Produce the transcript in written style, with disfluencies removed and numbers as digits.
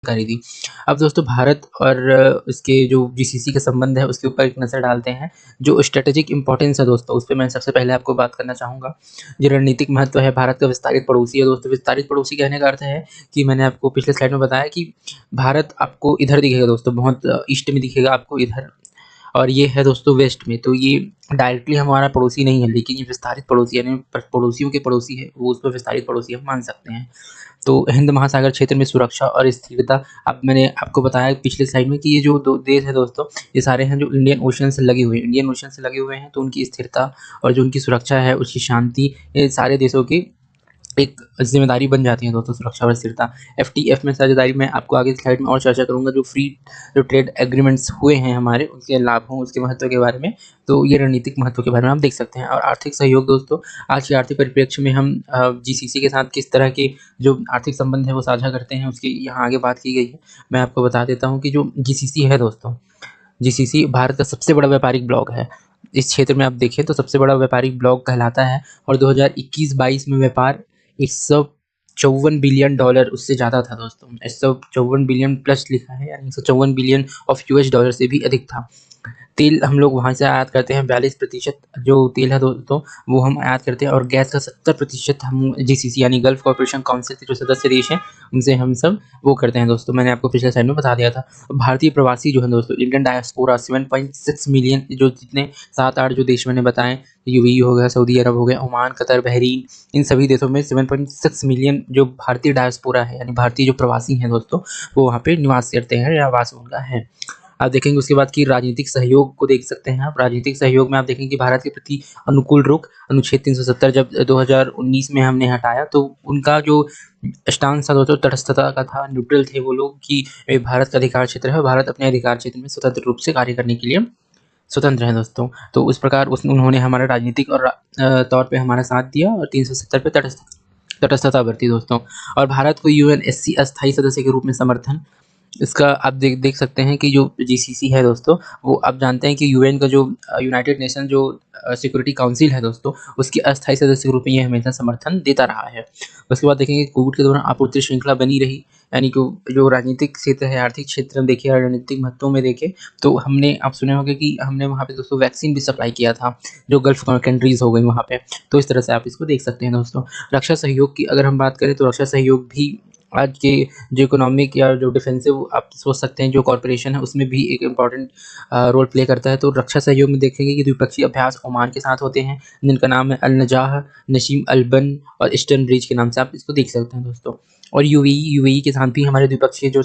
करी थी। अब दोस्तों भारत और इसके जो जीसीसी का संबंध है उसके ऊपर एक नज़र डालते हैं। जो स्ट्रैटेजिक इम्पोर्टेंस है दोस्तों उस पे मैं सबसे पहले आपको बात करना चाहूँगा। जो रणनीतिक महत्व है, भारत का विस्तारित पड़ोसी है दोस्तों। विस्तारित पड़ोसी कहने का अर्थ है कि मैंने आपको पिछले स्लाइड में बताया कि भारत आपको इधर दिखेगा दोस्तों, बहुत ईस्ट में दिखेगा आपको इधर, और ये है दोस्तों वेस्ट में। तो ये डायरेक्टली हमारा पड़ोसी नहीं है, लेकिन ये विस्तारित पड़ोसी यानी पड़ोसियों के पड़ोसी है, वो उसको विस्तारित पड़ोसी हम मान सकते हैं। तो हिंद महासागर क्षेत्र में सुरक्षा और स्थिरता, अब मैंने आपको बताया पिछले स्लाइड में कि ये जो दो देश है दोस्तों, ये सारे हैं जो इंडियन ओशन से लगे हुए हैं। इंडियन ओशन से लगे हुए हैं तो उनकी स्थिरता और जो उनकी सुरक्षा है, उसकी शांति, ये सारे देशों की एक जिम्मेदारी बन जाती है दोस्तों, सुरक्षा और स्थिरता। एफटीएफ में साझेदारी मैं आपको आगे स्लाइड में और चर्चा करूंगा। जो ट्रेड एग्रीमेंट्स हुए हैं हमारे, उनके लाभों, उसके महत्व के बारे में, तो ये रणनीतिक महत्व के बारे में आप देख सकते हैं। और आर्थिक सहयोग दोस्तों, आज के आर्थिक परिप्रेक्ष्य में हम जीसीसी के साथ किस तरह के जो आर्थिक संबंध है वो साझा करते हैं, उसकी यहाँ आगे बात की गई है। मैं आपको बता देता हूँ कि जो जीसीसी है दोस्तों, जीसीसी भारत का सबसे बड़ा व्यापारिक ब्लॉक है। इस क्षेत्र में आप देखें तो सबसे बड़ा व्यापारिक ब्लॉक कहलाता है, और 2021-22 में व्यापार 154 बिलियन डॉलर, उससे ज़्यादा था दोस्तों। 154 बिलियन प्लस लिखा है, यानी 154 बिलियन ऑफ यूएस डॉलर से भी अधिक था। तेल हम लोग वहाँ से आयात करते हैं, 42% जो तेल है दोस्तों वो हम आयात करते हैं, और गैस का 70% हम जीसीसी यानी गल्फ कॉर्पोरेशन काउंसिल के जो सदस्य देश हैं उनसे हम सब वो करते हैं दोस्तों। मैंने आपको पिछले साइड में बता दिया था। भारतीय प्रवासी जो है दोस्तों, इंडियन डायस्पोरा 7.6 मिलियन, जो जितने 7-8 जो देश मैंने बताए, यूएई हो गया, सऊदी अरब हो गया, ओमान, कतर, बहरीन, इन सभी देशों में 7.6 मिलियन जो भारतीय डायस्पोरा है यानी भारतीय जो प्रवासी हैं दोस्तों, वो वहाँ पे निवास करते हैं या वास उनका है। आप देखेंगे उसके बाद की राजनीतिक सहयोग को देख सकते हैं आप। राजनीतिक सहयोग में आप देखेंगे कि भारत के प्रति अनुकूल रुख, अनुच्छेद 370 जब 2019 में हमने हटाया, तो उनका जो स्टांस था दोस्तों तटस्थता का था, न्यूट्रल थे वो लोग कि ये भारत का अधिकार क्षेत्र है, भारत अपने अधिकार क्षेत्र में स्वतंत्र रूप से कार्य करने के लिए स्वतंत्र हैं दोस्तों। तो उस प्रकार उन्होंने हमारा राजनीतिक और तौर पे हमारा साथ दिया, और 370 पे तटस्थता बरती दोस्तों। और भारत को यूएनएससी अस्थायी सदस्य के रूप में समर्थन, इसका आप देख सकते हैं कि जो जीसीसी है दोस्तों, वो आप जानते हैं कि यूएन का जो यूनाइटेड नेशन जो सिक्योरिटी काउंसिल है दोस्तों, उसकी अस्थायी सदस्य के रूप में ये हमेशा समर्थन देता रहा है। उसके बाद देखेंगे कोविड के दौरान आपूर्ति श्रृंखला बनी रही, यानी कि जो राजनीतिक क्षेत्र है, आर्थिक क्षेत्र में देखिए, रणनीतिक महत्वों में देखें तो हमने, आप सुने होंगे कि हमने वहाँ पे दोस्तों वैक्सीन भी सप्लाई किया था, जो गल्फ कंट्रीज हो गई वहाँ पे। तो इस तरह से आप इसको देख सकते हैं दोस्तों। रक्षा सहयोग की अगर हम बात करें तो रक्षा सहयोग भी आज के जो इकोनॉमिक या जो डिफेंसिव आप सोच सकते हैं जो कॉर्पोरेशन है, उसमें भी एक इम्पॉर्टेंट रोल प्ले करता है। तो रक्षा सहयोग में देखेंगे कि द्विपक्षीय अभ्यास ओमान के साथ होते हैं, जिनका नाम है अल नजाह, नशीम अल्बन और ईस्टर्न ब्रिज के नाम से आप इसको देख सकते हैं दोस्तों। और यूएई के साथ भी हमारे द्विपक्षीय जो